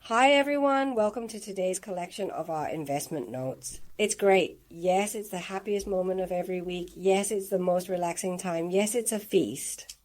Hi everyone, welcome to today's collection of our investment notes. It's great. Yes, it's the happiest moment of every week. Yes, it's the most relaxing time. Yes, it's a feast.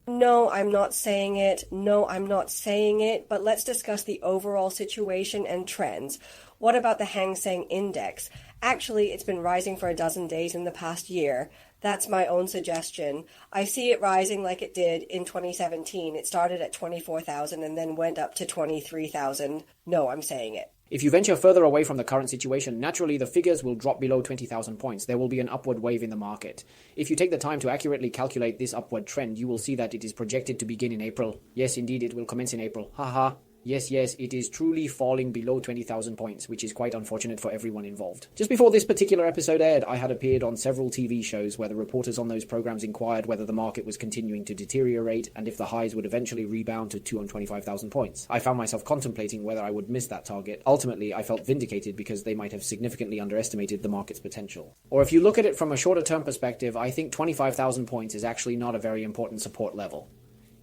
No, I'm not saying it. No, I'm not saying it. But let's discuss the overall situation and trends. What about the Hang Seng Index? Actually, it's been rising for a dozen days in the past year. That's my own suggestion. I see it rising like it did in 2017. It started at 24,000 and then went up to 23,000. No, I'm saying it. If you venture further away from the current situation, naturally the figures will drop below 20,000 points. There will be an upward wave in the market. If you take the time to accurately calculate this upward trend, you will see that it is projected to begin in April. Yes, indeed, it will commence in April. Haha. Yes, it is truly falling below 20,000 points, which is quite unfortunate for everyone involved. Just before this particular episode aired, I had appeared on several TV shows where the reporters on those programs inquired whether the market was continuing to deteriorate and if the highs would eventually rebound to 225,000 points. I found myself contemplating whether I would miss that target. Ultimately, I felt vindicated because they might have significantly underestimated the market's potential. Or if you look at it from a shorter term perspective, I think 25,000 points is actually not a very important support level.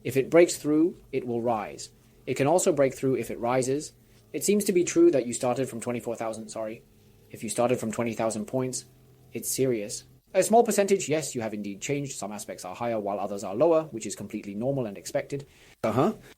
If it breaks through, it will rise. It can also break through if it rises. It seems to be true that you started from 24,000, If you started from 20,000 points, it's serious. A small percentage, yes, you have indeed changed. Some aspects are higher while others are lower, which is completely normal and expected.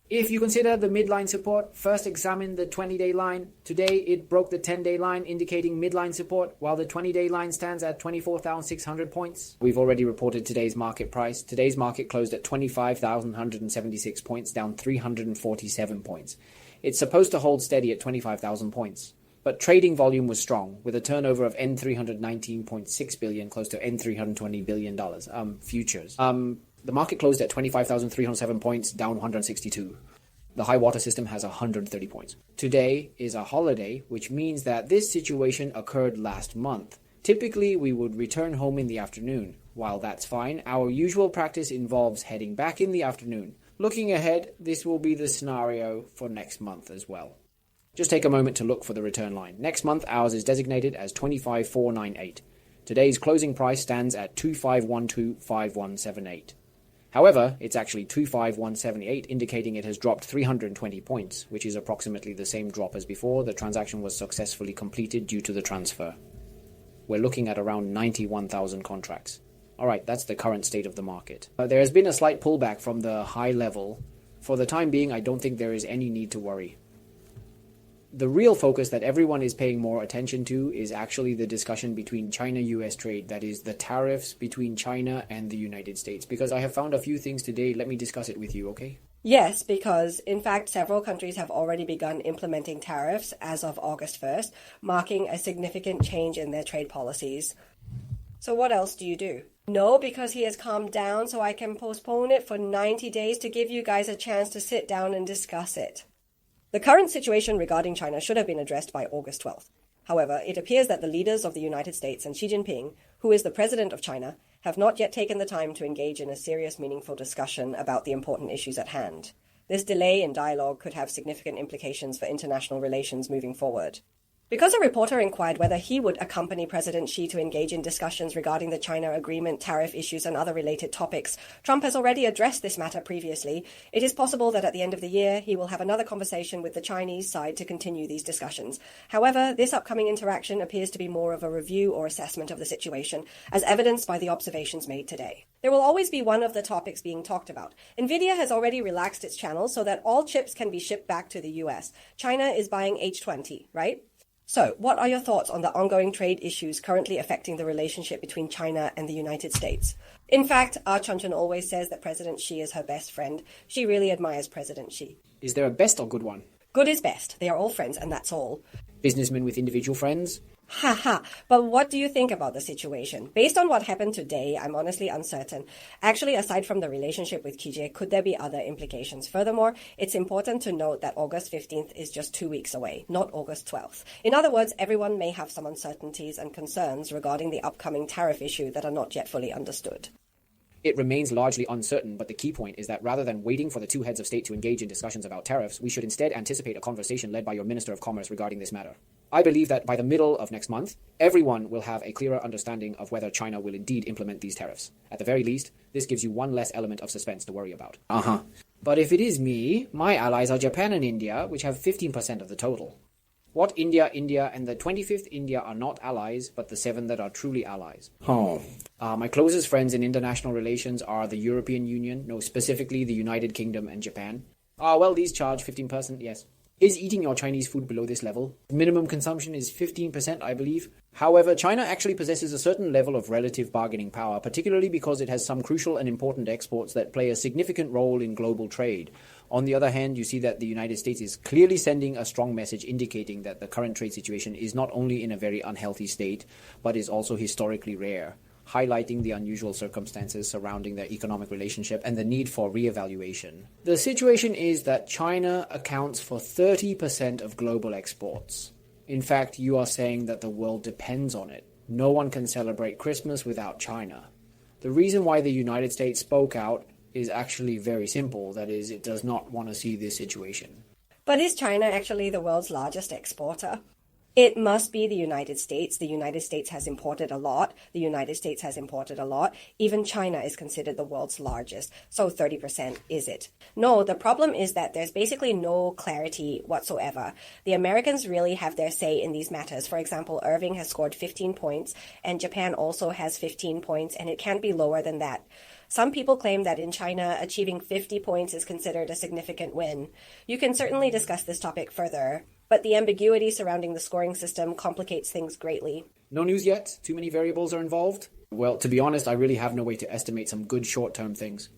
If you consider the midline support, first examine the 20-day line. Today, it broke the 10-day line, indicating midline support, while the 20-day line stands at 24,600 points. We've already reported today's market price. Today's market closed at 25,176 points, down 347 points. It's supposed to hold steady at 25,000 points. But trading volume was strong, with a turnover of N319.6 billion, close to N320 billion dollars, futures. The market closed at 25,307 points, down 162. The high water system has 130 points. Today is a holiday, which means that this situation occurred last month. Typically, we would return home in the afternoon. While that's fine, our usual practice involves heading back in the afternoon. Looking ahead, this will be the scenario for next month as well. Just take a moment to look for the return line. Next month, ours is designated as 25,498. Today's closing price stands at 25125178. However, it's actually 25,178, indicating it has dropped 320 points, which is approximately the same drop as before the transaction was successfully completed due to the transfer. We're looking at around 91,000 contracts. Alright, that's the current state of the market. There has been a slight pullback from the high level. For the time being, I don't think there is any need to worry. The real focus that everyone is paying more attention to is actually the discussion between China-US trade, that is, the tariffs between China and the United States. Because I have found a few things today, let me discuss it with you, okay? Yes, because in fact several countries have already begun implementing tariffs as of August 1st, marking a significant change in their trade policies. So what else do you do? No, because he has calmed down, so I can postpone it for 90 days to give you guys a chance to sit down and discuss it. The current situation regarding China should have been addressed by August 12th. However, it appears that the leaders of the United States and Xi Jinping, who is the president of China, have not yet taken the time to engage in a serious, meaningful discussion about the important issues at hand. This delay in dialogue could have significant implications for international relations moving forward. Because a reporter inquired whether he would accompany President Xi to engage in discussions regarding the China agreement, tariff issues, and other related topics, Trump has already addressed this matter previously. It is possible that at the end of the year, he will have another conversation with the Chinese side to continue these discussions. However, this upcoming interaction appears to be more of a review or assessment of the situation, as evidenced by the observations made today. There will always be one of the topics being talked about. Nvidia has already relaxed its channels so that all chips can be shipped back to the US. China is buying H20, right? So, what are your thoughts on the ongoing trade issues currently affecting the relationship between China and the United States? In fact, our Chun always says that President Xi is her best friend. She really admires President Xi. Is there a best or good one? Good is best. They are all friends, and that's all. Businessmen with individual friends? Haha, but what do you think about the situation? Based on what happened today, I'm honestly uncertain. Actually, aside from the relationship with Xi, could there be other implications? Furthermore, it's important to note that August 15th is just 2 weeks away, not August 12th. In other words, everyone may have some uncertainties and concerns regarding the upcoming tariff issue that are not yet fully understood. It remains largely uncertain, but the key point is that rather than waiting for the two heads of state to engage in discussions about tariffs, we should instead anticipate a conversation led by your Minister of Commerce regarding this matter. I believe that by the middle of next month, everyone will have a clearer understanding of whether China will indeed implement these tariffs. At the very least, this gives you one less element of suspense to worry about. But if it is me, my allies are Japan and India, which have 15% of the total. What India, and the 25th India are not allies, but the 7 that are truly allies? My closest friends in international relations are the European Union, no, specifically the United Kingdom and Japan. Well, these charge 15%, yes. Is eating your Chinese food below this level? Minimum consumption is 15%, I believe. However, China actually possesses a certain level of relative bargaining power, particularly because it has some crucial and important exports that play a significant role in global trade. On the other hand, you see that the United States is clearly sending a strong message indicating that the current trade situation is not only in a very unhealthy state, but is also historically rare, highlighting the unusual circumstances surrounding their economic relationship and the need for re-evaluation. The situation is that China accounts for 30% of global exports. In fact, you are saying that the world depends on it. No one can celebrate Christmas without China. The reason why the United States spoke out is actually very simple. That is, it does not want to see this situation. But is China actually the world's largest exporter? It must be the United States. The United States has imported a lot. Even China is considered the world's largest. So 30% is it? No, the problem is that there's basically no clarity whatsoever. The Americans really have their say in these matters. For example, Irving has scored 15 points, and Japan also has 15 points, and it can't be lower than that. Some people claim that in China, achieving 50 points is considered a significant win. You can certainly discuss this topic further, but the ambiguity surrounding the scoring system complicates things greatly. No news yet? Too many variables are involved? Well, to be honest, I really have no way to estimate some good short-term things.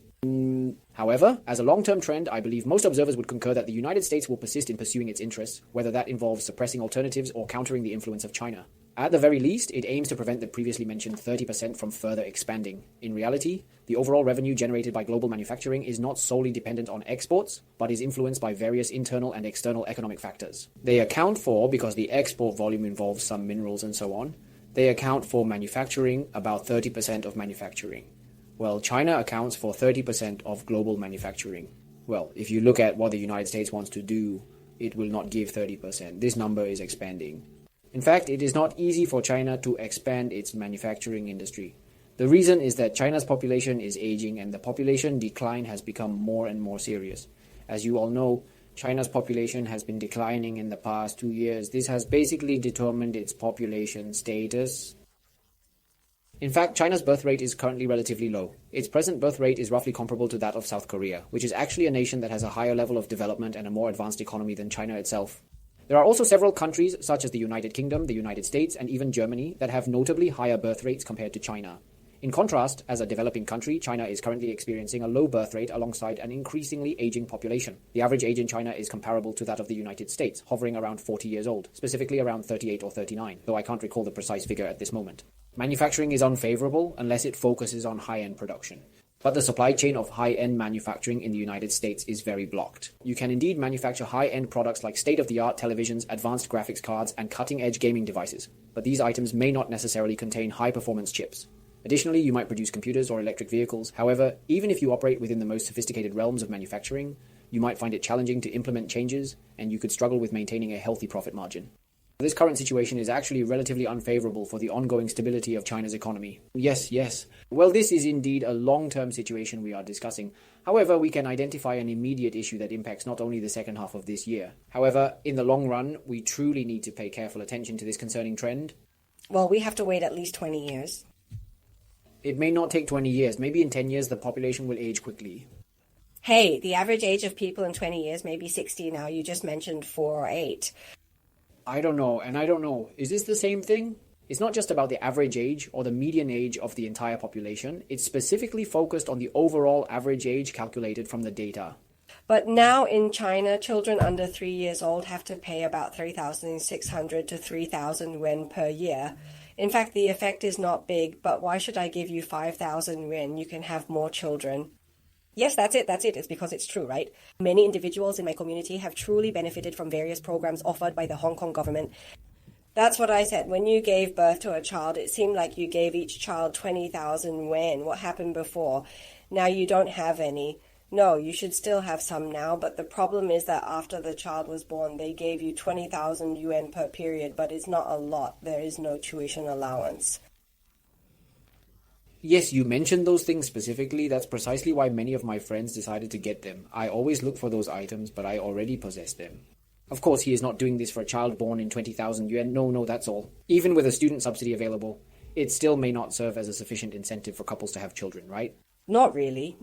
However, as a long-term trend, I believe most observers would concur that the United States will persist in pursuing its interests, whether that involves suppressing alternatives or countering the influence of China. At the very least, it aims to prevent the previously mentioned 30% from further expanding. In reality, the overall revenue generated by global manufacturing is not solely dependent on exports, but is influenced by various internal and external economic factors. They account for, because the export volume involves some minerals and so on, they account for manufacturing about 30% of manufacturing. Well, China accounts for 30% of global manufacturing. Well, if you look at what the United States wants to do, it will not give 30%. This number is expanding. In fact, it is not easy for China to expand its manufacturing industry. The reason is that China's population is aging and the population decline has become more and more serious. As you all know, China's population has been declining in the past 2 years. This has basically determined its population status. In fact, China's birth rate is currently relatively low. Its present birth rate is roughly comparable to that of South Korea, which is actually a nation that has a higher level of development and a more advanced economy than China itself. There are also several countries, such as the United Kingdom, the United States, and even Germany, that have notably higher birth rates compared to China. In contrast, as a developing country, China is currently experiencing a low birth rate alongside an increasingly aging population. The average age in China is comparable to that of the United States, hovering around 40 years old, specifically around 38 or 39, though I can't recall the precise figure at this moment. Manufacturing is unfavorable unless it focuses on high-end production. But the supply chain of high-end manufacturing in the United States is very blocked. You can indeed manufacture high-end products like state-of-the-art televisions, advanced graphics cards, and cutting-edge gaming devices, but these items may not necessarily contain high-performance chips. Additionally, you might produce computers or electric vehicles. However, even if you operate within the most sophisticated realms of manufacturing, you might find it challenging to implement changes, and you could struggle with maintaining a healthy profit margin. This current situation is actually relatively unfavorable for the ongoing stability of China's economy. Yes. Well, this is indeed a long-term situation we are discussing. However, we can identify an immediate issue that impacts not only the second half of this year. However, in the long run, we truly need to pay careful attention to this concerning trend. Well, we have to wait at least 20 years. It may not take 20 years. Maybe in 10 years, the population will age quickly. Hey, the average age of people in 20 years may be 60 now. You just mentioned 4 or 8. I don't know. Is this the same thing? It's not just about the average age or the median age of the entire population. It's specifically focused on the overall average age calculated from the data. But now in China, children under 3 years old have to pay about 3,600 to 3,000 yuan per year. In fact, the effect is not big, but why should I give you 5,000 yuan? You can have more children. Yes, that's it. It's because it's true, right? Many individuals in my community have truly benefited from various programs offered by the Hong Kong government. That's what I said. When you gave birth to a child, it seemed like you gave each child 20,000 yuan. What happened before? Now you don't have any. No, you should still have some now, but the problem is that after the child was born, they gave you 20,000 yuan per period, but it's not a lot. There is no tuition allowance. Yes, you mentioned those things specifically. That's precisely why many of my friends decided to get them. I always look for those items, but I already possess them. Of course, he is not doing this for a child born in 20,000 yuan. No, that's all. Even with a student subsidy available, it still may not serve as a sufficient incentive for couples to have children, right? Not really.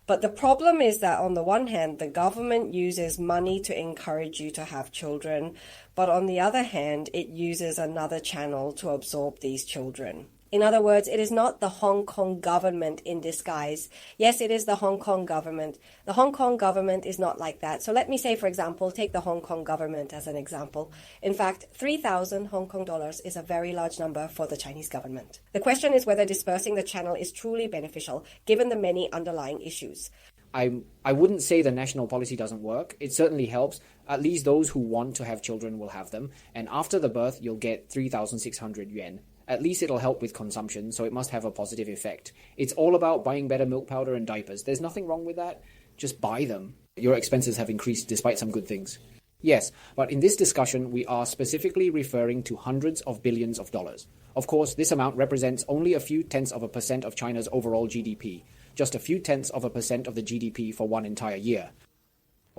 But the problem is that on the one hand, the government uses money to encourage you to have children, but on the other hand, it uses another channel to absorb these children. In other words, it is not the Hong Kong government in disguise. Yes, it is the Hong Kong government. The Hong Kong government is not like that. So let me say, for example, take the Hong Kong government as an example. In fact, 3,000 Hong Kong dollars is a very large number for the Chinese government. The question is whether dispersing the channel is truly beneficial, given the many underlying issues. I wouldn't say the national policy doesn't work. It certainly helps. At least those who want to have children will have them. And after the birth, you'll get 3,600 yuan. At least it'll help with consumption, so it must have a positive effect. It's all about buying better milk powder and diapers. There's nothing wrong with that. Just buy them. Your expenses have increased despite some good things. Yes, but in this discussion, we are specifically referring to hundreds of billions of dollars. Of course, this amount represents only a few tenths of a percent of China's overall GDP. Just a few tenths of a percent of the GDP for one entire year.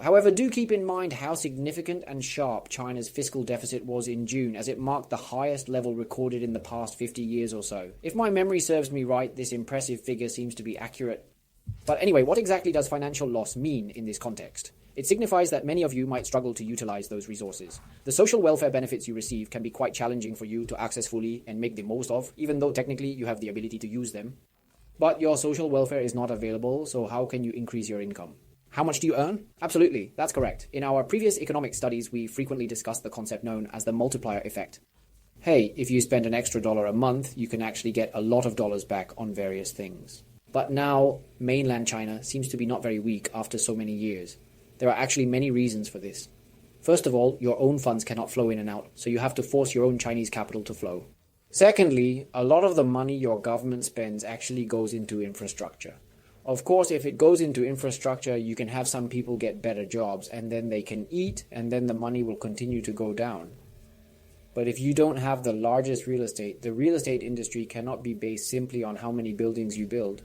However, do keep in mind how significant and sharp China's fiscal deficit was in June, as it marked the highest level recorded in the past 50 years or so. If my memory serves me right, this impressive figure seems to be accurate. But anyway, what exactly does financial loss mean in this context? It signifies that many of you might struggle to utilize those resources. The social welfare benefits you receive can be quite challenging for you to access fully and make the most of, even though technically you have the ability to use them. But your social welfare is not available, so how can you increase your income? How much do you earn? Absolutely, that's correct. In our previous economic studies, we frequently discussed the concept known as the multiplier effect. Hey, if you spend an extra $1 a month, you can actually get a lot of dollars back on various things. But now, mainland China seems to be not very weak after so many years. There are actually many reasons for this. First of all, your own funds cannot flow in and out, so you have to force your own Chinese capital to flow. Secondly, a lot of the money your government spends actually goes into infrastructure. Of course, if it goes into infrastructure, you can have some people get better jobs, and then they can eat, and then the money will continue to go down. But if you don't have the largest real estate, the real estate industry cannot be based simply on how many buildings you build.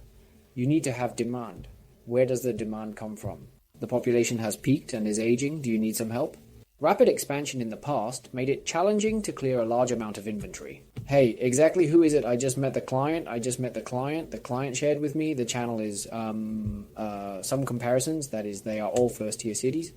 You need to have demand. Where does the demand come from? The population has peaked and is aging. Do you need some help? Rapid expansion in the past made it challenging to clear a large amount of inventory. Hey, exactly who is it? I just met the client. The client shared with me. The channel is some comparisons. That is, they are all first-tier cities.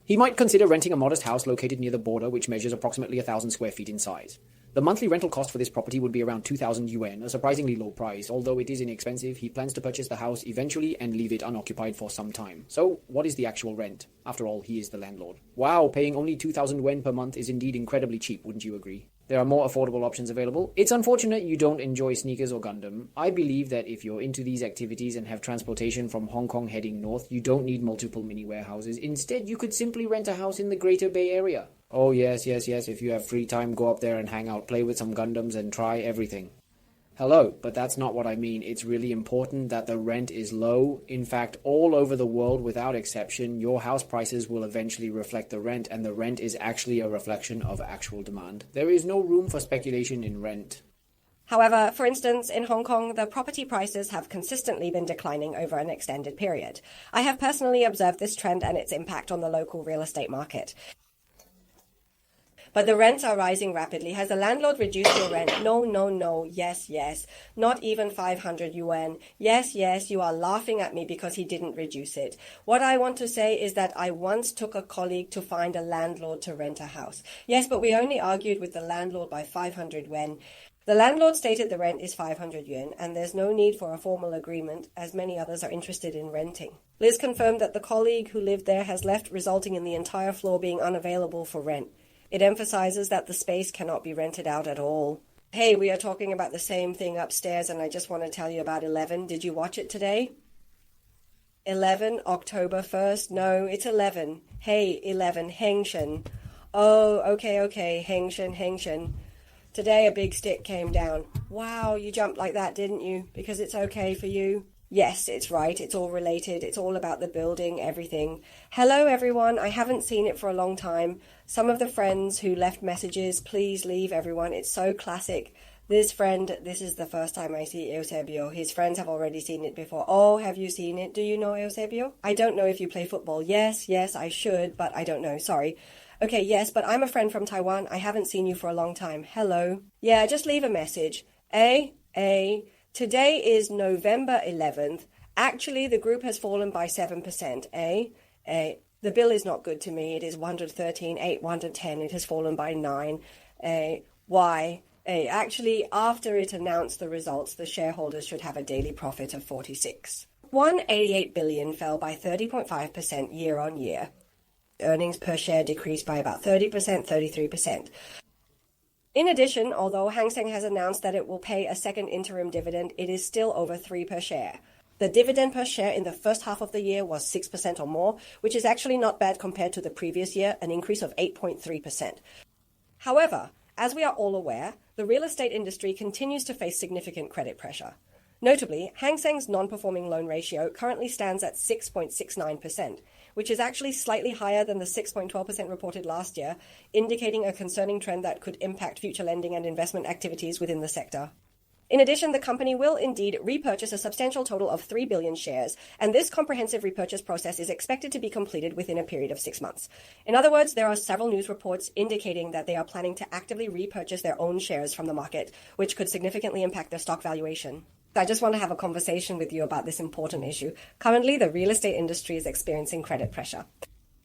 He might consider renting a modest house located near the border, which measures approximately 1,000 square feet in size. The monthly rental cost for this property would be around 2,000 yuan, a surprisingly low price. Although it is inexpensive, he plans to purchase the house eventually and leave it unoccupied for some time. So, what is the actual rent? After all, he is the landlord. Wow, paying only 2,000 yuan per month is indeed incredibly cheap, wouldn't you agree? There are more affordable options available. It's unfortunate you don't enjoy sneakers or Gundam. I believe that if you're into these activities and have transportation from Hong Kong heading north, you don't need multiple mini warehouses. Instead, you could simply rent a house in the Greater Bay Area. Oh yes, if you have free time, go up there and hang out, play with some Gundams and try everything. Hello, but that's not what I mean. It's really important that the rent is low. In fact, all over the world, without exception, your house prices will eventually reflect the rent, and the rent is actually a reflection of actual demand. There is no room for speculation in rent. However, for instance, in Hong Kong, the property prices have consistently been declining over an extended period. I have personally observed this trend and its impact on the local real estate market. But the rents are rising rapidly. Has the landlord reduced your rent? No. Yes. Not even 500 yuan. Yes, you are laughing at me because he didn't reduce it. What I want to say is that I once took a colleague to find a landlord to rent a house. Yes, but we only argued with the landlord by 500 yuan. The landlord stated the rent is 500 yuan, and there's no need for a formal agreement, as many others are interested in renting. Liz confirmed that the colleague who lived there has left, resulting in the entire floor being unavailable for rent. It emphasizes that the space cannot be rented out at all. Hey, we are talking about the same thing upstairs, and I just want to tell you about 11. Did you watch it today? 11, October 1st? No, it's 11. Hey, 11, Heng Shen. Oh, okay, Heng Shen. Today a big stick came down. Wow, you jumped like that, didn't you? Because it's okay for you? Yes, it's right. It's all related. It's all about the building, everything. Hello, everyone. I haven't seen it for a long time. Some of the friends who left messages, please leave, everyone. It's so classic. This friend, this is the first time I see Eusebio. His friends have already seen it before. Oh, have you seen it? Do you know Eusebio? I don't know if you play football. Yes, I should, but I don't know. Sorry. Okay, yes, but I'm a friend from Taiwan. I haven't seen you for a long time. Hello. Yeah, just leave a message. Today is November 11th. Actually, the group has fallen by 7%. The bill is not good to me. It is 113, 110. It has fallen by 9. Why? Actually, after it announced the results, the shareholders should have a daily profit of 46. 188 billion fell by 30.5% year on year. Earnings per share decreased by about 30%, 33%. In addition, although Hang Seng has announced that it will pay a second interim dividend, it is still over 3 per share. The dividend per share in the first half of the year was 6% or more, which is actually not bad compared to the previous year, an increase of 8.3%. However, as we are all aware, the real estate industry continues to face significant credit pressure. Notably, Hang Seng's non-performing loan ratio currently stands at 6.69%, which is actually slightly higher than the 6.12% reported last year, indicating a concerning trend that could impact future lending and investment activities within the sector. In addition, the company will indeed repurchase a substantial total of 3 billion shares, and this comprehensive repurchase process is expected to be completed within a period of 6 months. In other words, there are several news reports indicating that they are planning to actively repurchase their own shares from the market, which could significantly impact their stock valuation. I just want to have a conversation with you about this important issue. Currently, the real estate industry is experiencing credit pressure.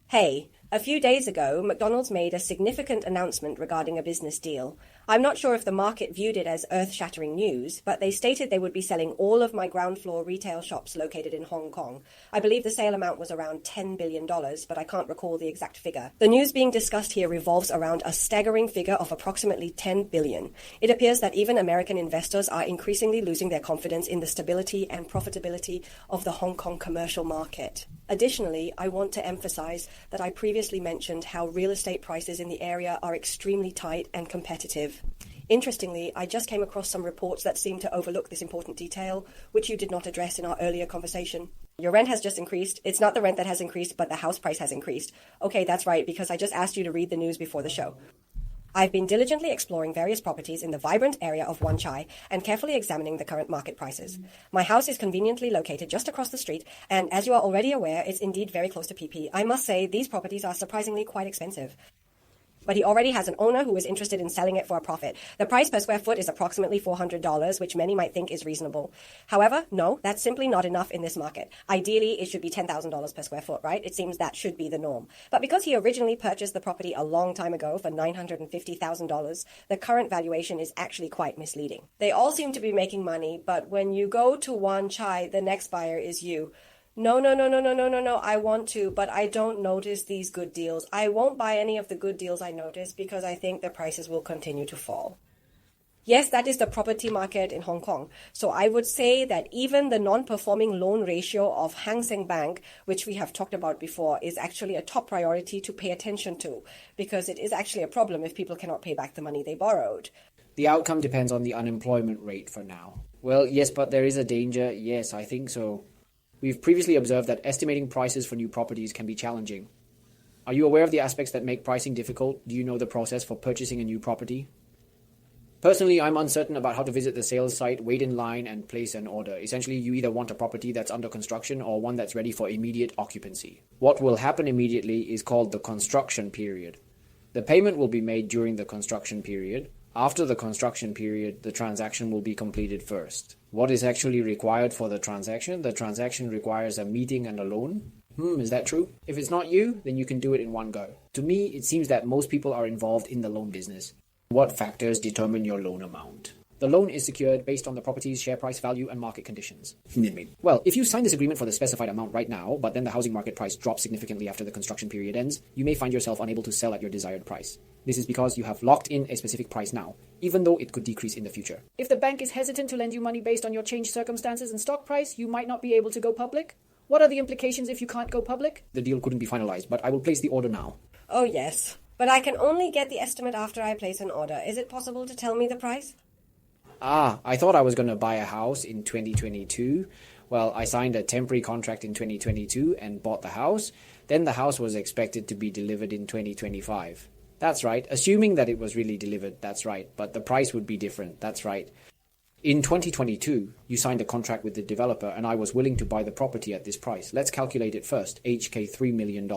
Hey, a few days ago, McDonald's made a significant announcement regarding a business deal. I'm not sure if the market viewed it as earth-shattering news, but they stated they would be selling all of my ground floor retail shops located in Hong Kong. I believe the sale amount was around $10 billion, but I can't recall the exact figure. The news being discussed here revolves around a staggering figure of approximately $10 billion. It appears that even American investors are increasingly losing their confidence in the stability and profitability of the Hong Kong commercial market. Additionally, I want to emphasize that I previously mentioned how real estate prices in the area are extremely tight and competitive. Interestingly, I just came across some reports that seem to overlook this important detail, which you did not address in our earlier conversation. Your rent has just increased. It's not the rent that has increased, but the house price has increased. Okay, that's right, because I just asked you to read the news before the show. I've been diligently exploring various properties in the vibrant area of Wan Chai and carefully examining the current market prices. My house is conveniently located just across the street, and as you are already aware, it's indeed very close to PP. I must say, these properties are surprisingly quite expensive. But he already has an owner who is interested in selling it for a profit. The price per square foot is approximately $400, which many might think is reasonable. However, no, that's simply not enough in this market. Ideally, it should be $10,000 per square foot, right? It seems that should be the norm. But because he originally purchased the property a long time ago for $950,000, the current valuation is actually quite misleading. They all seem to be making money, but when you go to Wan Chai, the next buyer is you. No, I want to, but I don't notice these good deals. I won't buy any of the good deals I notice because I think the prices will continue to fall. Yes, that is the property market in Hong Kong. So I would say that even the non-performing loan ratio of Hang Seng Bank, which we have talked about before, is actually a top priority to pay attention to, because it is actually a problem if people cannot pay back the money they borrowed. The outcome depends on the unemployment rate for now. Well, yes, but there is a danger. Yes, I think so. We've previously observed that estimating prices for new properties can be challenging. Are you aware of the aspects that make pricing difficult? Do you know the process for purchasing a new property? Personally, I'm uncertain about how to visit the sales site, wait in line, and place an order. Essentially, you either want a property that's under construction or one that's ready for immediate occupancy. What will happen immediately is called the construction period. The payment will be made during the construction period. After the construction period, the transaction will be completed first. What is actually required for the transaction? The transaction requires a meeting and a loan. Is that true? If it's not you, then you can do it in one go. To me, it seems that most people are involved in the loan business. What factors determine your loan amount? The loan is secured based on the property's share price value and market conditions. Well, if you sign this agreement for the specified amount right now, but then the housing market price drops significantly after the construction period ends, you may find yourself unable to sell at your desired price. This is because you have locked in a specific price now, even though it could decrease in the future. If the bank is hesitant to lend you money based on your changed circumstances and stock price, you might not be able to go public. What are the implications if you can't go public? The deal couldn't be finalized, but I will place the order now. Oh yes, but I can only get the estimate after I place an order. Is it possible to tell me the price? I thought I was going to buy a house in 2022. Well, I signed a temporary contract in 2022 and bought the house. Then the house was expected to be delivered in 2025. That's right. Assuming that it was really delivered, that's right. But the price would be different, that's right. In 2022, you signed a contract with the developer and I was willing to buy the property at this price. Let's calculate it first, HK $3 million.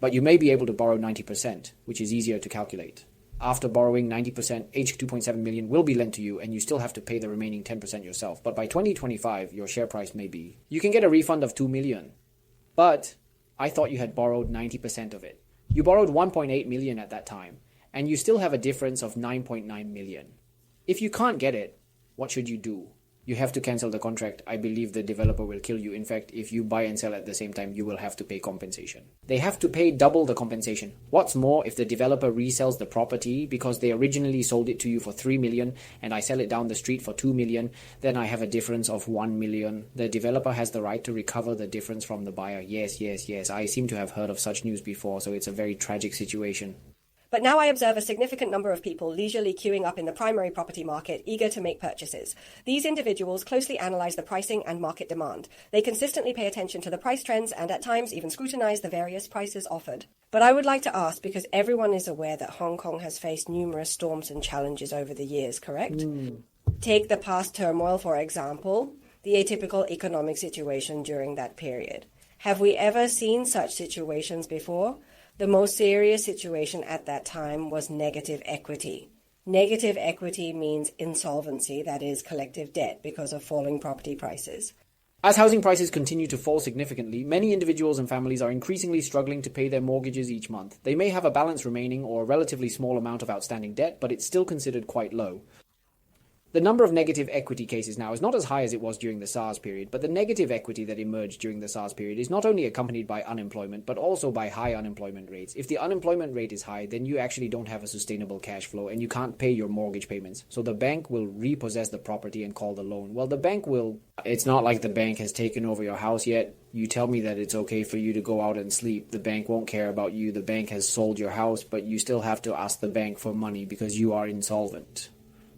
But you may be able to borrow 90%, which is easier to calculate. After borrowing 90%, H 2.7 million will be lent to you and you still have to pay the remaining 10% yourself. But by 2025, your share price may be. You can get a refund of 2 million. But I thought you had borrowed 90% of it. You borrowed 1.8 million at that time, and you still have a difference of 9.9 million. If you can't get it, what should you do? You have to cancel the contract. I believe the developer will kill you. In fact, if you buy and sell at the same time, you will have to pay compensation. They have to pay double the compensation. What's more, if the developer resells the property because they originally sold it to you for 3 million and I sell it down the street for 2 million, then I have a difference of 1 million. The developer has the right to recover the difference from the buyer. Yes. I seem to have heard of such news before, so it's a very tragic situation. But now I observe a significant number of people leisurely queuing up in the primary property market, eager to make purchases. These individuals closely analyze the pricing and market demand. They consistently pay attention to the price trends and at times even scrutinize the various prices offered. But I would like to ask, because everyone is aware that Hong Kong has faced numerous storms and challenges over the years, correct? Take the past turmoil, for example, the atypical economic situation during that period. Have we ever seen such situations before? The most serious situation at that time was negative equity. Negative equity means insolvency, that is, collective debt because of falling property prices. As housing prices continue to fall significantly, many individuals and families are increasingly struggling to pay their mortgages each month. They may have a balance remaining or a relatively small amount of outstanding debt, but it's still considered quite low. The number of negative equity cases now is not as high as it was during the SARS period, but the negative equity that emerged during the SARS period is not only accompanied by unemployment, but also by high unemployment rates. If the unemployment rate is high, then you actually don't have a sustainable cash flow and you can't pay your mortgage payments. So the bank will repossess the property and call the loan. Well, the bank will... It's not like the bank has taken over your house yet. You tell me that it's okay for you to go out and sleep. The bank won't care about you. The bank has sold your house, but you still have to ask the bank for money because you are insolvent.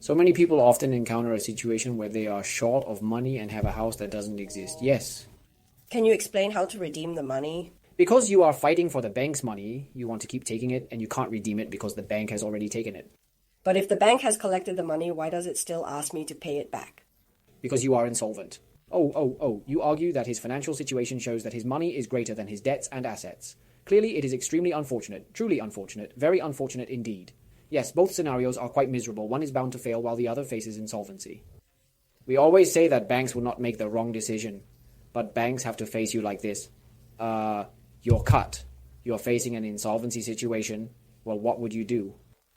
So many people often encounter a situation where they are short of money and have a house that doesn't exist. Yes. Can you explain how to redeem the money? Because you are fighting for the bank's money, you want to keep taking it and you can't redeem it because the bank has already taken it. But if the bank has collected the money, why does it still ask me to pay it back? Because you are insolvent. You argue that his financial situation shows that his money is greater than his debts and assets. Clearly, it is extremely unfortunate, truly unfortunate, very unfortunate indeed. Yes, both scenarios are quite miserable. One is bound to fail while the other faces insolvency. We always say that banks will not make the wrong decision, but banks have to face you like this. You're cut. You're facing an insolvency situation. Well, what would you do?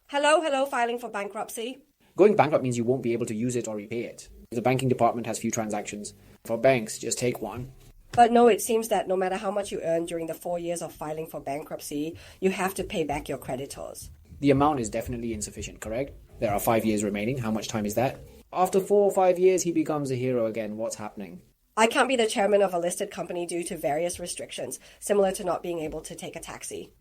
Hello, filing for bankruptcy. Going bankrupt means you won't be able to use it or repay it. The banking department has few transactions. For banks, just take one. But no, it seems that no matter how much you earn during the 4 years of filing for bankruptcy, you have to pay back your creditors. The amount is definitely insufficient, correct? There are 5 years remaining. How much time is that? After 4 or 5 years, he becomes a hero again. What's happening? I can't be the chairman of a listed company due to various restrictions, similar to not being able to take a taxi.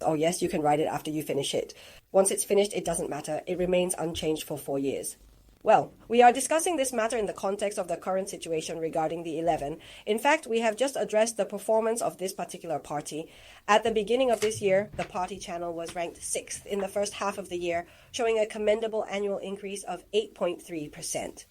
Oh yes, you can write it after you finish it. Once it's finished, it doesn't matter. It remains unchanged for 4 years. Well, we are discussing this matter in the context of the current situation regarding the 11. In fact, we have just addressed the performance of this particular party. At the beginning of this year, the party channel was ranked 6th in the first half of the year, showing a commendable annual increase of 8.3%.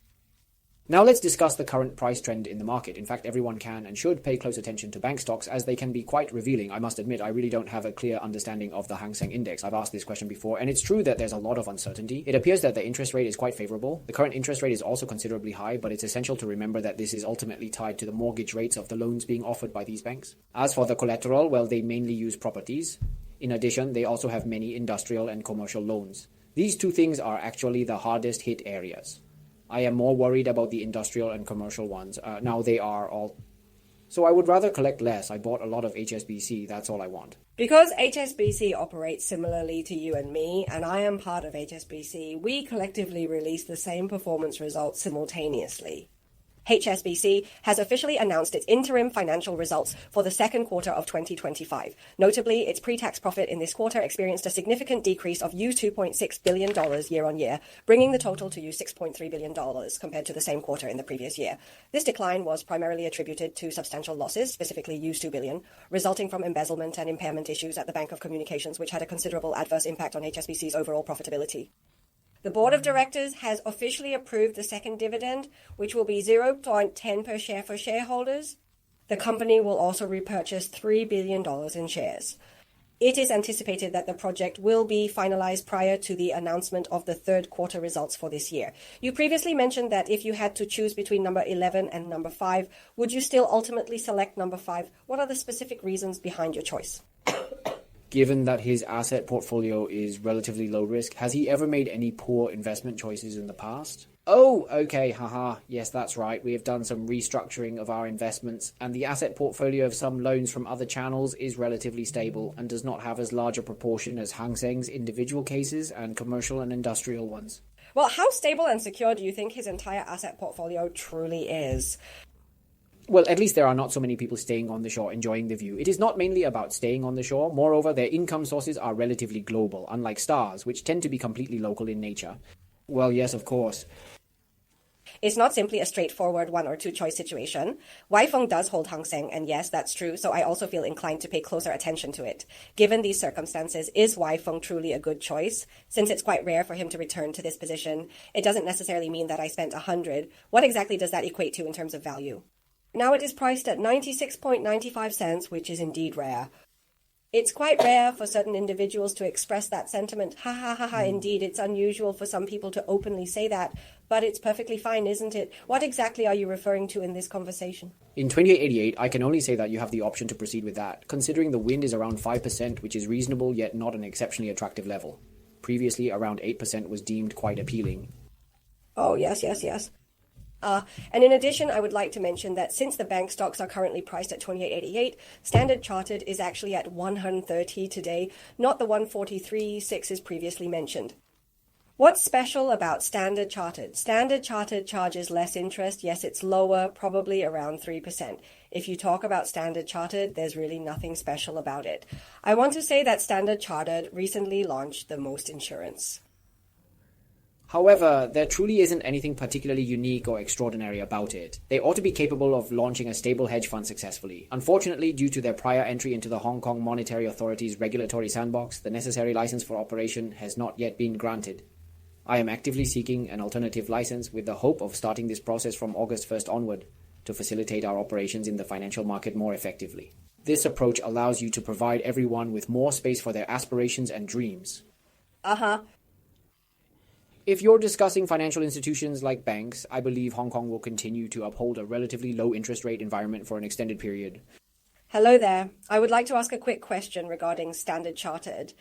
Now let's discuss the current price trend in the market. In fact, everyone can and should pay close attention to bank stocks as they can be quite revealing. I must admit, I really don't have a clear understanding of the Hang Seng Index. I've asked this question before, and it's true that there's a lot of uncertainty. It appears that the interest rate is quite favorable. The current interest rate is also considerably high, but it's essential to remember that this is ultimately tied to the mortgage rates of the loans being offered by these banks. As for the collateral, well, they mainly use properties. In addition, they also have many industrial and commercial loans. These two things are actually the hardest hit areas. I am more worried about the industrial and commercial ones. Now they are all... So I would rather collect less. I bought a lot of HSBC. That's all I want. Because HSBC operates similarly to you and me, and I am part of HSBC, we collectively release the same performance results simultaneously. HSBC has officially announced its interim financial results for the second quarter of 2025. Notably, its pre-tax profit in this quarter experienced a significant decrease of $2.6 billion year-on-year, bringing the total to $6.3 billion compared to the same quarter in the previous year. This decline was primarily attributed to substantial losses, specifically $2 billion, resulting from embezzlement and impairment issues at the Bank of Communications, which had a considerable adverse impact on HSBC's overall profitability. The board of directors has officially approved the second dividend, which will be 0.10 per share for shareholders. The company will also repurchase $3 billion in shares. It is anticipated that the project will be finalized prior to the announcement of the third quarter results for this year. You previously mentioned that if you had to choose between number 11 and number 5, would you still ultimately select number 5? What are the specific reasons behind your choice? Given that his asset portfolio is relatively low risk, has he ever made any poor investment choices in the past? Oh, okay, haha, yes, that's right. We have done some restructuring of our investments, and the asset portfolio of some loans from other channels is relatively stable and does not have as large a proportion as Hang Seng's individual cases and commercial and industrial ones. Well, how stable and secure do you think his entire asset portfolio truly is? Well, at least there are not so many people staying on the shore enjoying the view. It is not mainly about staying on the shore. Moreover, their income sources are relatively global, unlike stars, which tend to be completely local in nature. Well, yes, of course. It's not simply a straightforward one or two choice situation. Weifeng does hold Hang Seng, and yes, that's true, so I also feel inclined to pay closer attention to it. Given these circumstances, is Weifeng truly a good choice? Since it's quite rare for him to return to this position, it doesn't necessarily mean that I spent 100. What exactly does that equate to in terms of value? Now it is priced at 96.95 cents, which is indeed rare. It's quite rare for certain individuals to express that sentiment. Ha ha ha ha, indeed, it's unusual for some people to openly say that, but it's perfectly fine, isn't it? What exactly are you referring to in this conversation? In 2888, I can only say that you have the option to proceed with that, considering the wind is around 5%, which is reasonable yet not an exceptionally attractive level. Previously, around 8% was deemed quite appealing. Oh, yes. And in addition, I would like to mention that since the bank stocks are currently priced at 28.88, Standard Chartered is actually at 130 today, not the 143.6 as previously mentioned. What's special about Standard Chartered? Standard Chartered charges less interest. Yes, it's lower, probably around 3%. If you talk about Standard Chartered, there's really nothing special about it. I want to say that Standard Chartered recently launched the most insurance. However, there truly isn't anything particularly unique or extraordinary about it. They ought to be capable of launching a stable hedge fund successfully. Unfortunately, due to their prior entry into the Hong Kong Monetary Authority's regulatory sandbox, the necessary license for operation has not yet been granted. I am actively seeking an alternative license with the hope of starting this process from August 1st onward to facilitate our operations in the financial market more effectively. This approach allows you to provide everyone with more space for their aspirations and dreams. If you're discussing financial institutions like banks, I believe Hong Kong will continue to uphold a relatively low interest rate environment for an extended period. Hello there. I would like to ask a quick question regarding Standard Chartered.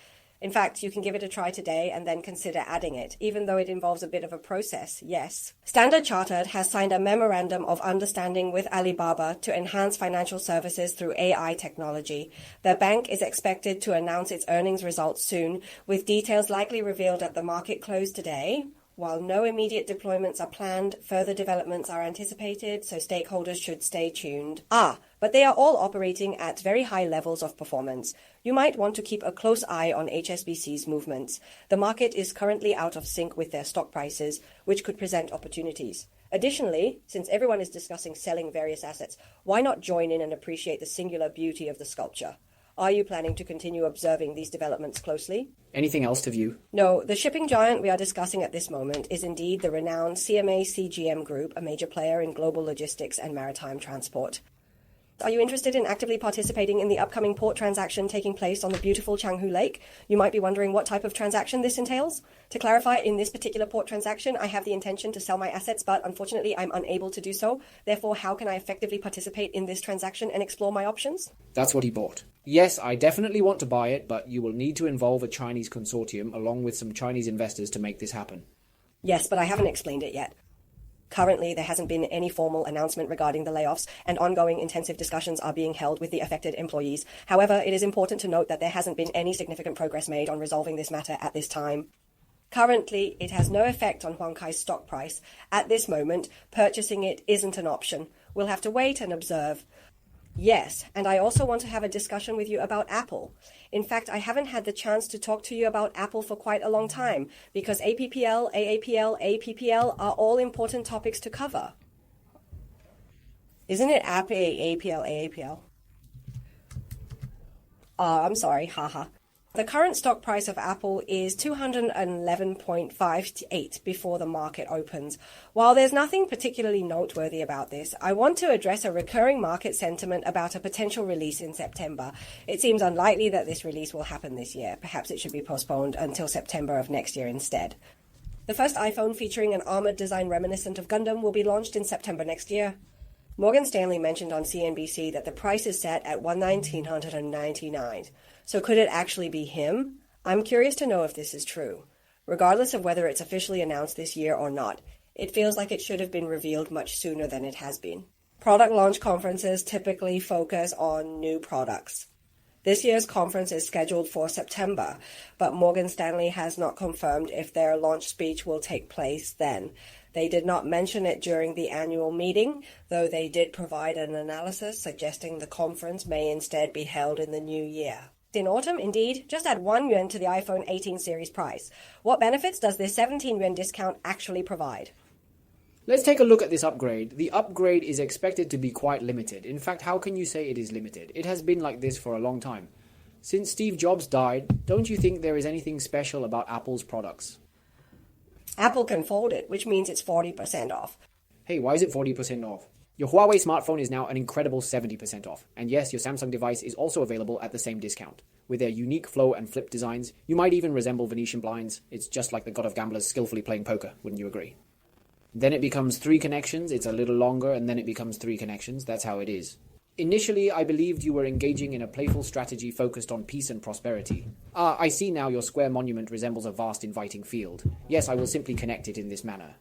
In fact, you can give it a try today and then consider adding it, even though it involves a bit of a process, yes. Standard Chartered has signed a memorandum of understanding with Alibaba to enhance financial services through AI technology. The bank is expected to announce its earnings results soon, with details likely revealed at the market close today. While no immediate deployments are planned, further developments are anticipated, so stakeholders should stay tuned. But they are all operating at very high levels of performance. You might want to keep a close eye on HSBC's movements. The market is currently out of sync with their stock prices, which could present opportunities. Additionally, since everyone is discussing selling various assets, why not join in and appreciate the singular beauty of the sculpture? Are you planning to continue observing these developments closely? Anything else to view? No, the shipping giant we are discussing at this moment is indeed the renowned CMA CGM Group, a major player in global logistics and maritime transport. Are you interested in actively participating in the upcoming port transaction taking place on the beautiful Changhu Lake? You might be wondering what type of transaction this entails. To clarify, in this particular port transaction, I have the intention to sell my assets, but unfortunately I'm unable to do so. Therefore, how can I effectively participate in this transaction and explore my options? That's what he bought. Yes, I definitely want to buy it, but you will need to involve a Chinese consortium along with some Chinese investors to make this happen. Yes, but I haven't explained it yet. Currently, there hasn't been any formal announcement regarding the layoffs, and ongoing intensive discussions are being held with the affected employees. However, it is important to note that there hasn't been any significant progress made on resolving this matter at this time. Currently, it has no effect on Huankai's stock price. At this moment, purchasing it isn't an option. We'll have to wait and observe. Yes, and I also want to have a discussion with you about Apple. In fact, I haven't had the chance to talk to you about Apple for quite a long time, because APPL, AAPL, APPL are all important topics to cover. Isn't it APPL, AAPL? I'm sorry, haha. The current stock price of Apple is 211.58 before the market opens. While there's nothing particularly noteworthy about this, I want to address a recurring market sentiment about a potential release in September. It seems unlikely that this release will happen this year. Perhaps it should be postponed until September of next year instead. The first iPhone featuring an armored design reminiscent of Gundam will be launched in September next year. Morgan Stanley mentioned on CNBC that the price is set at $1,999. So could it actually be him? I'm curious to know if this is true. Regardless of whether it's officially announced this year or not, it feels like it should have been revealed much sooner than it has been. Product launch conferences typically focus on new products. This year's conference is scheduled for September, but Morgan Stanley has not confirmed if their launch speech will take place then. They did not mention it during the annual meeting, though they did provide an analysis suggesting the conference may instead be held in the new year. In autumn, indeed, just add 1 yuan to the iPhone 18 series price. What benefits does this 17 yuan discount actually provide? Let's take a look at this upgrade. The upgrade is expected to be quite limited. In fact, how can you say it is limited? It has been like this for a long time. Since Steve Jobs died, don't you think there is anything special about Apple's products? Apple can fold it, which means it's 40% off. Hey, why is it 40% off? Your Huawei smartphone is now an incredible 70% off. And yes, your Samsung device is also available at the same discount. With their unique flow and flip designs, you might even resemble Venetian blinds. It's just like the god of gamblers skillfully playing poker, wouldn't you agree? Then it becomes 3 connections, it's a little longer, and then it becomes 3 connections. That's how it is. Initially, I believed you were engaging in a playful strategy focused on peace and prosperity. I see now your square monument resembles a vast inviting field. Yes, I will simply connect it in this manner.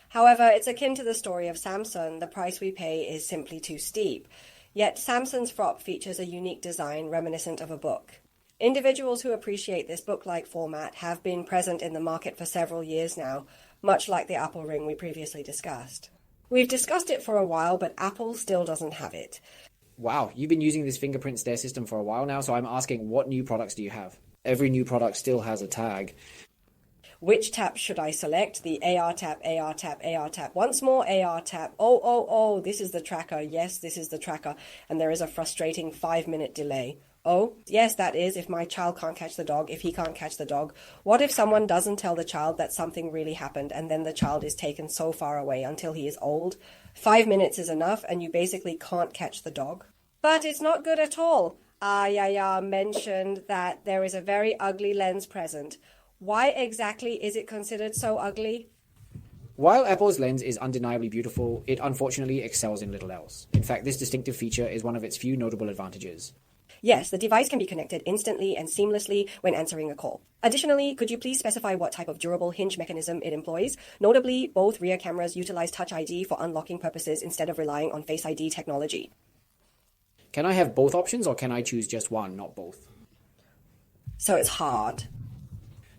However, it's akin to the story of Samsung. The price we pay is simply too steep. Yet Samsung's FROP features a unique design reminiscent of a book. Individuals who appreciate this book-like format have been present in the market for several years now, much like the Apple Ring we previously discussed. We've discussed it for a while, but Apple still doesn't have it. Wow, you've been using this fingerprint stare system for a while now, so I'm asking, what new products do you have? Every new product still has a tag. Which tap should I select? The AR tap, AR tap, AR tap. Once more, AR tap. Oh, this is the tracker. Yes, this is the tracker. And there is a frustrating 5-minute delay. Oh, yes, that is if my child can't catch the dog, if he can't catch the dog. What if someone doesn't tell the child that something really happened and then the child is taken so far away until he is old? 5 minutes is enough and you basically can't catch the dog. But it's not good at all. Yaya mentioned that there is a very ugly lens present. Why exactly is it considered so ugly? While Apple's lens is undeniably beautiful, it unfortunately excels in little else. In fact, this distinctive feature is one of its few notable advantages. Yes, the device can be connected instantly and seamlessly when answering a call. Additionally, could you please specify what type of durable hinge mechanism it employs? Notably, both rear cameras utilize Touch ID for unlocking purposes instead of relying on Face ID technology. Can I have both options or can I choose just one, not both? So it's hard.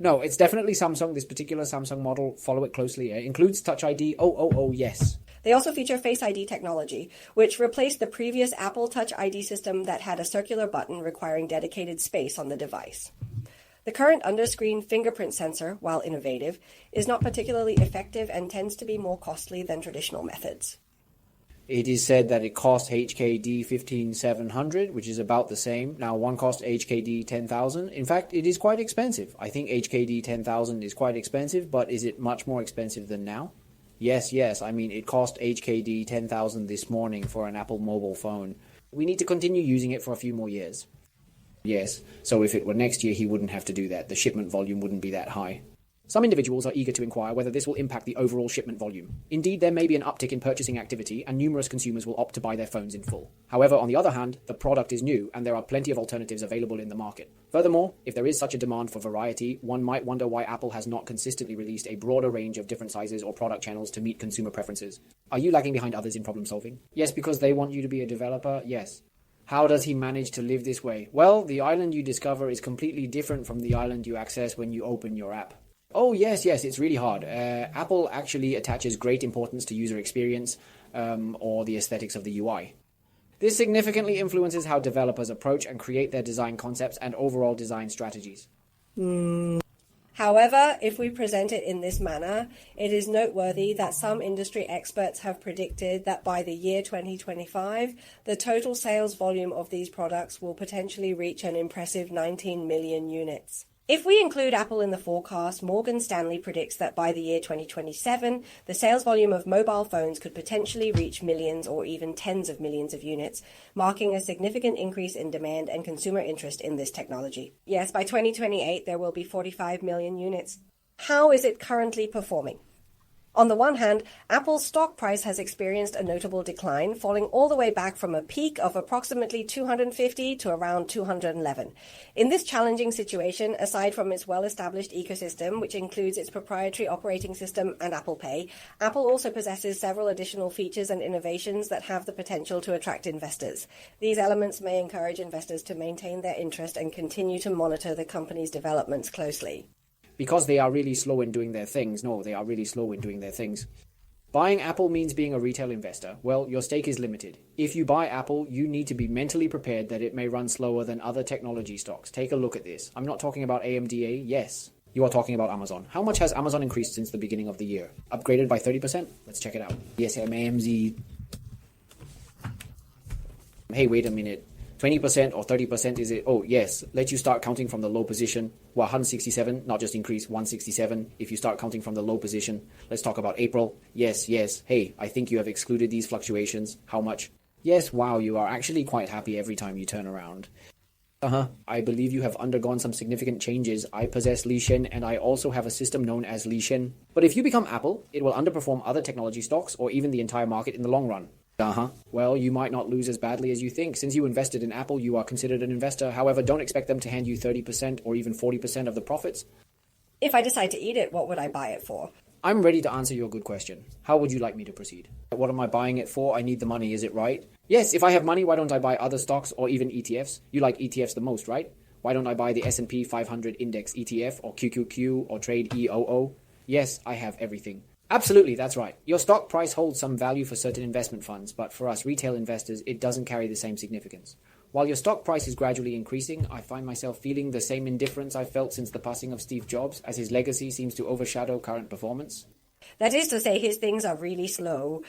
No, it's definitely Samsung. This particular Samsung model, follow it closely. It includes Touch ID. Oh, yes. They also feature Face ID technology, which replaced the previous Apple Touch ID system that had a circular button requiring dedicated space on the device. The current under-screen fingerprint sensor, while innovative, is not particularly effective and tends to be more costly than traditional methods. It is said that it cost HKD 15,700, which is about the same. Now, one cost HKD 10,000. In fact, it is quite expensive. I think HKD 10,000 is quite expensive, but is it much more expensive than now? Yes. I mean, it cost HKD 10,000 this morning for an Apple mobile phone. We need to continue using it for a few more years. Yes, so if it were next year, he wouldn't have to do that. The shipment volume wouldn't be that high. Some individuals are eager to inquire whether this will impact the overall shipment volume. Indeed, there may be an uptick in purchasing activity, and numerous consumers will opt to buy their phones in full. However, on the other hand, the product is new, and there are plenty of alternatives available in the market. Furthermore, if there is such a demand for variety, one might wonder why Apple has not consistently released a broader range of different sizes or product channels to meet consumer preferences. Are you lagging behind others in problem solving? Yes, because they want you to be a developer? Yes. How does he manage to live this way? Well, the island you discover is completely different from the island you access when you open your app. Oh, yes, it's really hard. Apple actually attaches great importance to user experience or the aesthetics of the UI. This significantly influences how developers approach and create their design concepts and overall design strategies. However, if we present it in this manner, it is noteworthy that some industry experts have predicted that by the year 2025, the total sales volume of these products will potentially reach an impressive 19 million units. If we include Apple in the forecast, Morgan Stanley predicts that by the year 2027, the sales volume of mobile phones could potentially reach millions or even tens of millions of units, marking a significant increase in demand and consumer interest in this technology. Yes, by 2028, there will be 45 million units. How is it currently performing? On the one hand, Apple's stock price has experienced a notable decline, falling all the way back from a peak of approximately 250 to around 211. In this challenging situation, aside from its well-established ecosystem, which includes its proprietary operating system and Apple Pay, Apple also possesses several additional features and innovations that have the potential to attract investors. These elements may encourage investors to maintain their interest and continue to monitor the company's developments closely. Because they are really slow in doing their things. No, they are really slow in doing their things. Buying Apple means being a retail investor. Well, your stake is limited. If you buy Apple, you need to be mentally prepared that it may run slower than other technology stocks. Take a look at this. I'm not talking about AMDA, yes. You are talking about Amazon. How much has Amazon increased since the beginning of the year? Upgraded by 30%? Let's check it out. Yes, AMZ. Hey, wait a minute. 20% or 30% is it? Oh, yes. Let you start counting from the low position. Well, 167, not just increase, 167. If you start counting from the low position, let's talk about April. Yes. Hey, I think you have excluded these fluctuations. How much? Yes, wow, you are actually quite happy every time you turn around. I believe you have undergone some significant changes. I possess Li Shen, and I also have a system known as Li Shen. But if you become Apple, it will underperform other technology stocks or even the entire market in the long run. Well, you might not lose as badly as you think. Since you invested in Apple, you are considered an investor. However, don't expect them to hand you 30% or even 40% of the profits. If I decide to eat it, what would I buy it for? I'm ready to answer your good question. How would you like me to proceed? What am I buying it for? I need the money, is it right? Yes, if I have money, why don't I buy other stocks or even ETFs? You like ETFs the most, right? Why don't I buy the S&P 500 Index ETF or QQQ or trade EOO? Yes, I have everything. Absolutely, that's right. Your stock price holds some value for certain investment funds, but for us retail investors, it doesn't carry the same significance. While your stock price is gradually increasing, I find myself feeling the same indifference I've felt since the passing of Steve Jobs, as his legacy seems to overshadow current performance. That is to say, his things are really slow.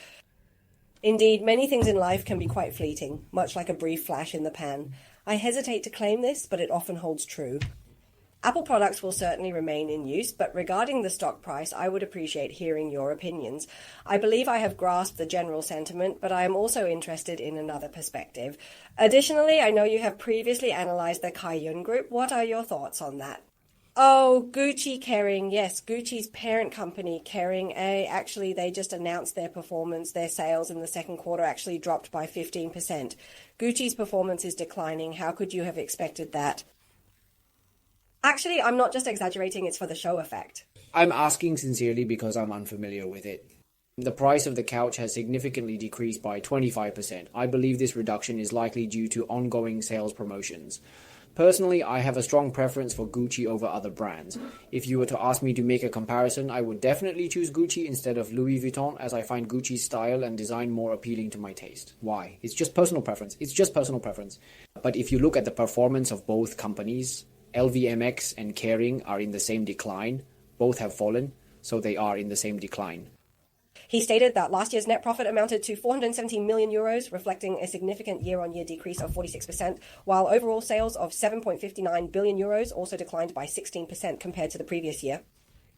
Indeed, many things in life can be quite fleeting, much like a brief flash in the pan. I hesitate to claim this, but it often holds true. Apple products will certainly remain in use, but regarding the stock price, I would appreciate hearing your opinions. I believe I have grasped the general sentiment, but I am also interested in another perspective. Additionally, I know you have previously analyzed the Kaiyun Group. What are your thoughts on that? Oh, Gucci Kering. Yes, Gucci's parent company, Kering. Actually, they just announced their performance. Their sales in the second quarter actually dropped by 15%. Gucci's performance is declining. How could you have expected that? Actually, I'm not just exaggerating, it's for the show effect. I'm asking sincerely because I'm unfamiliar with it. The price of the couch has significantly decreased by 25%. I believe this reduction is likely due to ongoing sales promotions. Personally, I have a strong preference for Gucci over other brands. If you were to ask me to make a comparison, I would definitely choose Gucci instead of Louis Vuitton, as I find Gucci's style and design more appealing to my taste. Why? It's just personal preference. But if you look at the performance of both companies, LVMH and Kering are in the same decline. Both have fallen, so they are in the same decline. He stated that last year's net profit amounted to 417 million euros, reflecting a significant year-on-year decrease of 46%, while overall sales of 7.59 billion euros also declined by 16% compared to the previous year.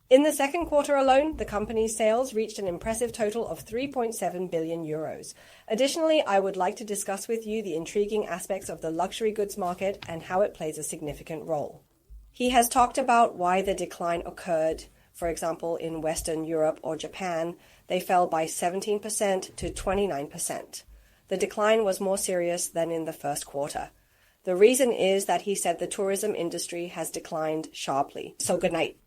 In the second quarter alone, the company's sales reached an impressive total of 3.7 billion euros. Additionally, I would like to discuss with you the intriguing aspects of the luxury goods market and how it plays a significant role. He has talked about why the decline occurred. For example, in Western Europe or Japan, they fell by 17% to 29%. The decline was more serious than in the first quarter. The reason is that he said the tourism industry has declined sharply. So good night.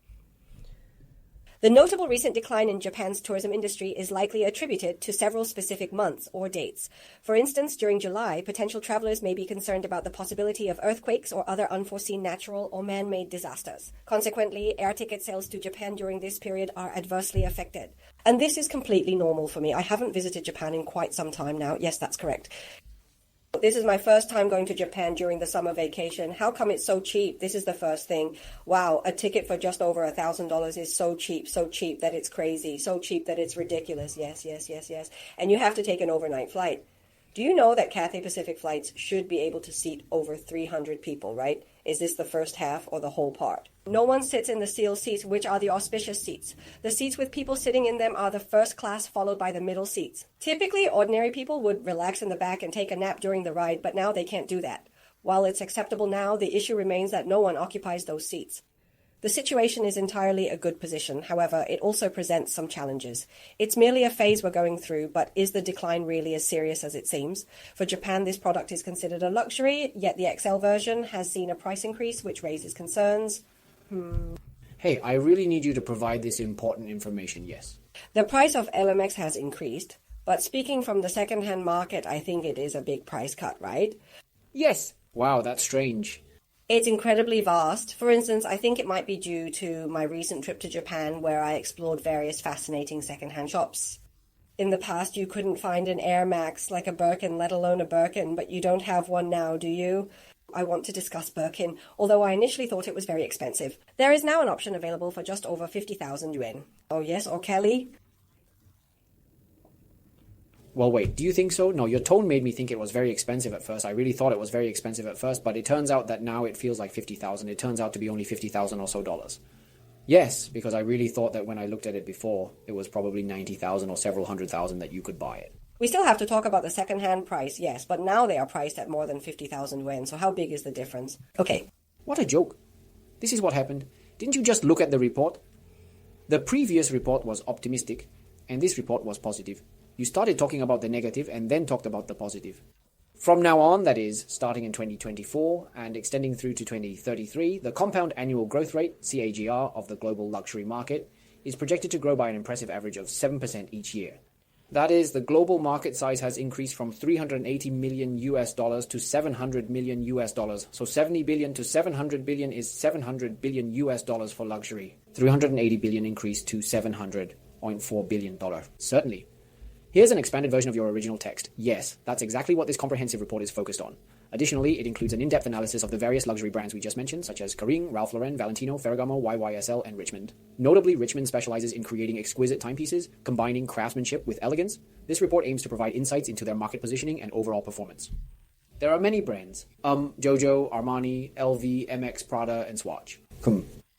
The notable recent decline in Japan's tourism industry is likely attributed to several specific months or dates. For instance, during July, potential travelers may be concerned about the possibility of earthquakes or other unforeseen natural or man-made disasters. Consequently, air ticket sales to Japan during this period are adversely affected. And this is completely normal for me. I haven't visited Japan in quite some time now. Yes, that's correct. This is my first time going to Japan during the summer vacation. How come it's so cheap? This is the first thing. Wow, a ticket for just over $1,000 is so cheap that it's crazy, so cheap that it's ridiculous. Yes. And you have to take an overnight flight. Do you know that Cathay Pacific flights should be able to seat over 300 people, right? Is this the first half or the whole part? No one sits in the sealed seats, which are the auspicious seats. The seats with people sitting in them are the first class, followed by the middle seats. Typically, ordinary people would relax in the back and take a nap during the ride, but now they can't do that. While it's acceptable now, the issue remains that no one occupies those seats. The situation is entirely a good position. However, it also presents some challenges. It's merely a phase we're going through, but is the decline really as serious as it seems? For Japan, this product is considered a luxury, yet the XL version has seen a price increase, which raises concerns. Hey, I really need you to provide this important information, yes. The price of LMX has increased, but speaking from the second-hand market, I think it is a big price cut, right? Yes. Wow, that's strange. It's incredibly vast. For instance, I think it might be due to my recent trip to Japan where I explored various fascinating second-hand shops. In the past, you couldn't find an Air Max like a Birkin, let alone a Birkin, but you don't have one now, do you? I want to discuss Birkin, although I initially thought it was very expensive. There is now an option available for just over 50,000 yuan. Oh yes, or Kelly? Well, wait, do you think so? No, your tone made me think it was very expensive at first. I really thought it was very expensive at first, but it turns out that now it feels like 50,000. It turns out to be only 50,000 or so dollars. Yes, because I really thought that when I looked at it before, it was probably 90,000 or several hundred thousand that you could buy it. We still have to talk about the second-hand price, yes, but now they are priced at more than 50,000 yuan, so how big is the difference? Okay. What a joke. This is what happened. Didn't you just look at the report? The previous report was optimistic, and this report was positive. You started talking about the negative and then talked about the positive. From now on, that is, starting in 2024 and extending through to 2033, the compound annual growth rate, CAGR, of the global luxury market is projected to grow by an impressive average of 7% each year. That is, the global market size has increased from $380 million to $700 million. So 70 billion to 700 billion is $700 billion for luxury. 380 billion increased to $700.4 billion. Certainly. Here's an expanded version of your original text. Yes, that's exactly what this comprehensive report is focused on. Additionally, it includes an in-depth analysis of the various luxury brands we just mentioned, such as Kering, Ralph Lauren, Valentino, Ferragamo, YYSL, and Richmond. Notably, Richmond specializes in creating exquisite timepieces, combining craftsmanship with elegance. This report aims to provide insights into their market positioning and overall performance. There are many brands. Jojo, Armani, LV, MX, Prada, and Swatch.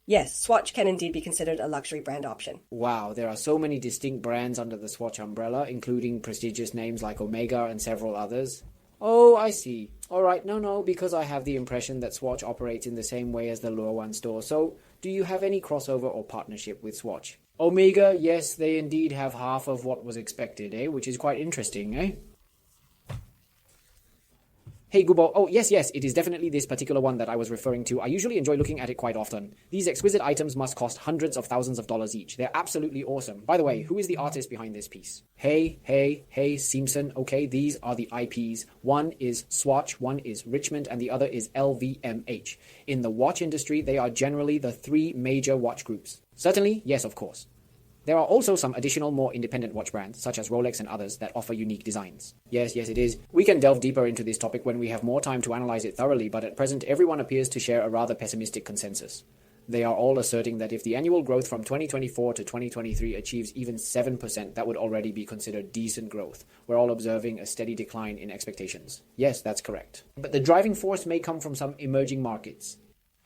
Yes, Swatch can indeed be considered a luxury brand option. Wow, there are so many distinct brands under the Swatch umbrella, including prestigious names like Omega and several others. Oh, I see. Alright, no, because I have the impression that Swatch operates in the same way as the Luowan store, so do you have any crossover or partnership with Swatch? Omega, yes, they indeed have half of what was expected, which is quite interesting, Hey Gubo, oh yes, it is definitely this particular one that I was referring to. I usually enjoy looking at it quite often. These exquisite items must cost hundreds of thousands of dollars each. They're absolutely awesome. By the way, who is the artist behind this piece? Hey, Simpson, okay, these are the IPs. One is Swatch, one is Richmond, and the other is LVMH. In the watch industry, they are generally the three major watch groups. Certainly, yes, of course. There are also some additional more independent watch brands, such as Rolex and others, that offer unique designs. Yes, it is. We can delve deeper into this topic when we have more time to analyze it thoroughly, but at present everyone appears to share a rather pessimistic consensus. They are all asserting that if the annual growth from 2024 to 2023 achieves even 7%, that would already be considered decent growth. We're all observing a steady decline in expectations. Yes, that's correct. But the driving force may come from some emerging markets.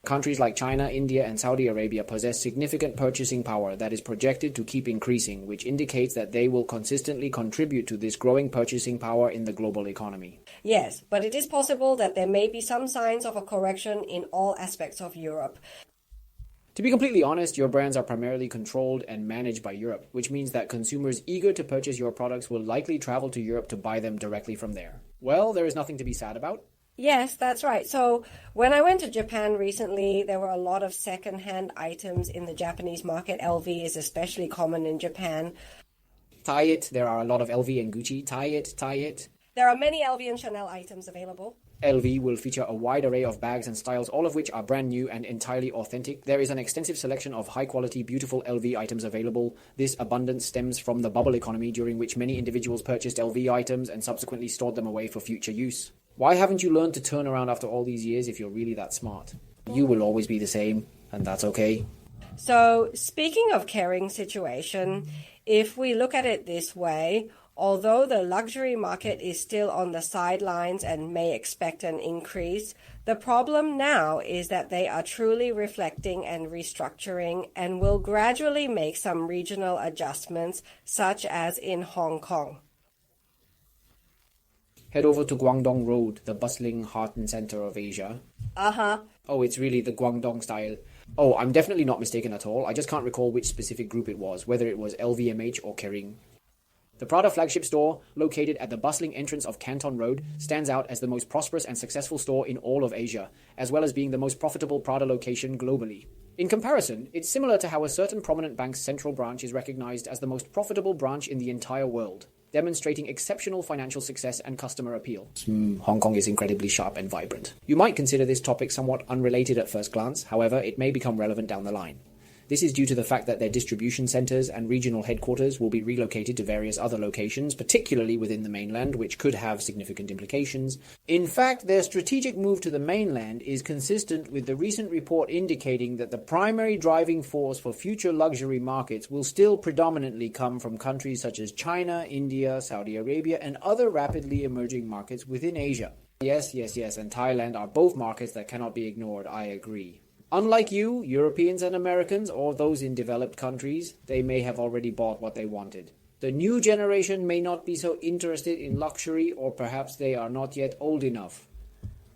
Countries like China, India, and Saudi Arabia possess significant purchasing power that is projected to keep increasing, which indicates that they will consistently contribute to this growing purchasing power in the global economy. Yes, but it is possible that there may be some signs of a correction in all aspects of Europe. To be completely honest, your brands are primarily controlled and managed by Europe, which means that consumers eager to purchase your products will likely travel to Europe to buy them directly from there. Well, there is nothing to be sad about. Yes, that's right. So when I went to Japan recently, there were a lot of second-hand items in the Japanese market. LV is especially common in Japan. Tie it. There are a lot of LV and Gucci. Tie it, tie it. There are many LV and Chanel items available. LV will feature a wide array of bags and styles, all of which are brand new and entirely authentic. There is an extensive selection of high-quality, beautiful LV items available. This abundance stems from the bubble economy, during which many individuals purchased LV items and subsequently stored them away for future use. Why haven't you learned to turn around after all these years if you're really that smart? You will always be the same, and that's okay. So, speaking of caring situation, if we look at it this way, although the luxury market is still on the sidelines and may expect an increase, the problem now is that they are truly reflecting and restructuring and will gradually make some regional adjustments, such as in Hong Kong. Head over to Guangdong Road, the bustling heart and center of Asia. Oh, it's really the Guangdong style. Oh, I'm definitely not mistaken at all. I just can't recall which specific group it was, whether it was LVMH or Kering. The Prada flagship store, located at the bustling entrance of Canton Road, stands out as the most prosperous and successful store in all of Asia, as well as being the most profitable Prada location globally. In comparison, it's similar to how a certain prominent bank's central branch is recognized as the most profitable branch in the entire world, demonstrating exceptional financial success and customer appeal. Hong Kong is incredibly sharp and vibrant. You might consider this topic somewhat unrelated at first glance, however, it may become relevant down the line. This is due to the fact that their distribution centers and regional headquarters will be relocated to various other locations, particularly within the mainland, which could have significant implications. In fact, their strategic move to the mainland is consistent with the recent report indicating that the primary driving force for future luxury markets will still predominantly come from countries such as China, India, Saudi Arabia, and other rapidly emerging markets within Asia. Yes, and Thailand are both markets that cannot be ignored, I agree. Unlike you, Europeans and Americans, or those in developed countries, they may have already bought what they wanted. The new generation may not be so interested in luxury, or perhaps they are not yet old enough.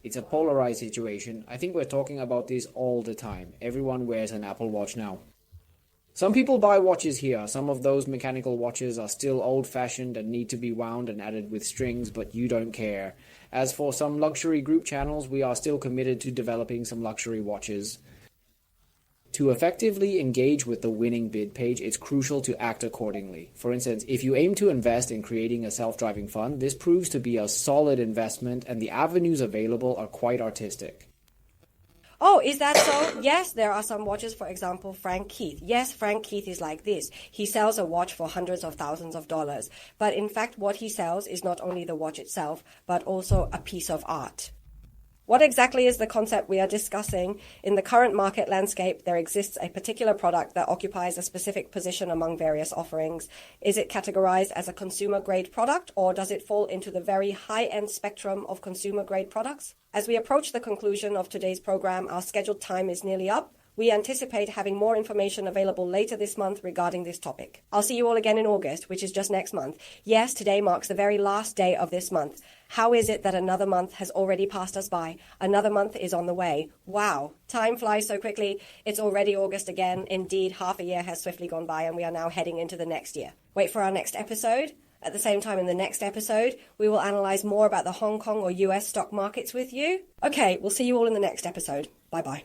It's a polarized situation. I think we're talking about this all the time. Everyone wears an Apple Watch now. Some people buy watches here. Some of those mechanical watches are still old-fashioned and need to be wound and added with strings, but you don't care. As for some luxury group channels, we are still committed to developing some luxury watches. To effectively engage with the winning bid page, it's crucial to act accordingly. For instance, if you aim to invest in creating a self-driving fund, this proves to be a solid investment and the avenues available are quite artistic. Oh, is that so? Yes, there are some watches, for example, Frank Keith. Yes, Frank Keith is like this. He sells a watch for hundreds of thousands of dollars. But in fact, what he sells is not only the watch itself, but also a piece of art. What exactly is the concept we are discussing? In the current market landscape, there exists a particular product that occupies a specific position among various offerings. Is it categorized as a consumer-grade product, or does it fall into the very high-end spectrum of consumer-grade products? As we approach the conclusion of today's program, our scheduled time is nearly up. We anticipate having more information available later this month regarding this topic. I'll see you all again in August, which is just next month. Yes, today marks the very last day of this month. How is it that another month has already passed us by? Another month is on the way. Wow, time flies so quickly. It's already August again. Indeed, half a year has swiftly gone by and we are now heading into the next year. Wait for our next episode. At the same time, in the next episode, we will analyze more about the Hong Kong or US stock markets with you. Okay, we'll see you all in the next episode. Bye-bye.